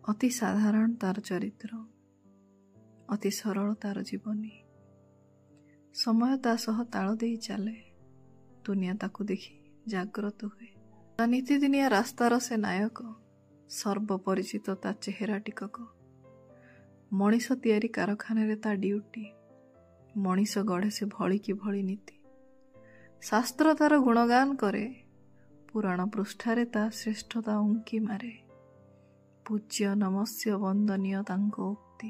ଅତି ସାଧାରଣ ତାର ଚରିତ୍ର, ଅତି ସରଳ ତାର ଜୀବନୀ। ସମୟ ତା ସହ ତାଳ ଦେଇ ଚାଲେ, ଦୁନିଆ ତାକୁ ଦେଖି ଜାଗ୍ରତ ହୁଏ। ତା ନୀତିଦିନିଆ ରାସ୍ତାର ସେ ନାୟକ, ସର୍ବପରିଚିତ ତା ଚେହେରା ଟିକକ। ମଣିଷ ତିଆରି କାରଖାନାରେ ତା ଡ୍ୟୁଟି, ମଣିଷ ଗଢ଼େ ସେ ଭଳି କି ଭଳି ନୀତି। ଶାସ୍ତ୍ର ତାର ଗୁଣଗାନ କରେ, ପୁରାଣ ପୃଷ୍ଠାରେ ତା ଶ୍ରେଷ୍ଠତା ଉଙ୍କି ମାରେ। ପୂଜ୍ୟ ନମସ୍ୟ ବନ୍ଦନୀୟ ତାଙ୍କ ଉକ୍ତି,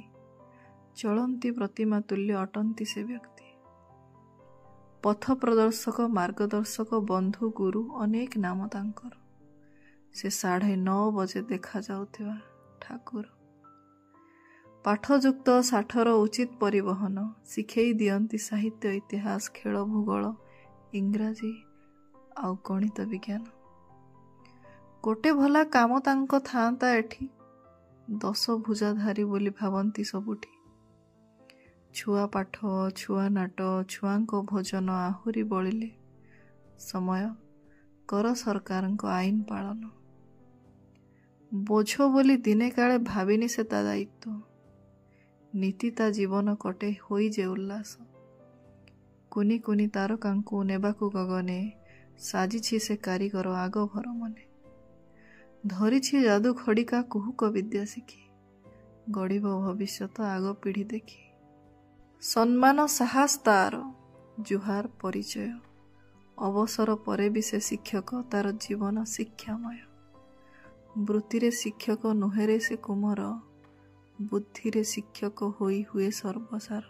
ଚଳନ୍ତି ପ୍ରତିମା ତୁଲ୍ୟ ଅଟନ୍ତି ସେ ବ୍ୟକ୍ତି। ପଥ ପ୍ରଦର୍ଶକ, ମାର୍ଗଦର୍ଶକ, ବନ୍ଧୁ, ଗୁରୁ ଅନେକ ନାମ ତାଙ୍କର। ସେ 9:30 ବଜେ ଦେଖାଯାଉଥିବା ଠାକୁର। ପାଠଯୁକ୍ତ ଷାଠର ଉଚିତ ପରିବହନ, ଶିଖେଇ ଦିଅନ୍ତି ସାହିତ୍ୟ, ଇତିହାସ, ଖେଳ, ଭୂଗୋଳ, ଇଂରାଜୀ ଆଉ ଗଣିତ ବିଜ୍ଞାନ। ଗୋଟେ ଭଲା କାମ ତାଙ୍କ ଥାଆନ୍ତା ଏଠି, 10 ଭୁଜାଧାରୀ ବୋଲି ଭାବନ୍ତି ସବୁଠି। ଛୁଆ ପାଠ, ଛୁଆ ନାଟ, ଛୁଆଙ୍କ ଭୋଜନ ଆହୁରି ବଳିଲେ, ସମୟ କର ସରକାରଙ୍କ ଆଇନ ପାଳନ। ବୋଝ ବୋଲି ଦିନେ କାଳେ ଭାବିନି ସେ ତା ଦାୟିତ୍ୱ, ନୀତି ତା ଜୀବନ କଟେ ହୋଇ ଯେ ଉଲ୍ଲାସ। କୁନି କୁନି ତାରକାଙ୍କୁ ନେବାକୁ ଗଗନେ, ସାଜିଛି ସେ କାରିଗର ଆଗ ଭର ମନେ। ଧରିଛି ଯାଦୁ ଖଡ଼ିକା କୁହୁକ ବିଦ୍ୟା ଶିଖି, ଗଢ଼ିବ ଭବିଷ୍ୟତ ଆଗ ପିଢ଼ି ଦେଖି। ସମ୍ମାନ ସାହସ ତାର, ଜୁହାର ପରିଚୟ, ଅବସର ପରେ ବି ସେ ଶିକ୍ଷକ, ତାର ଜୀବନ ଶିକ୍ଷାମୟ। ବୃତ୍ତିରେ ଶିକ୍ଷକ ନୁହେଁରେ ସେ କୁମର, ବୁଦ୍ଧିରେ ଶିକ୍ଷକ ହୋଇ ହୁଏ ସର୍ବସାର।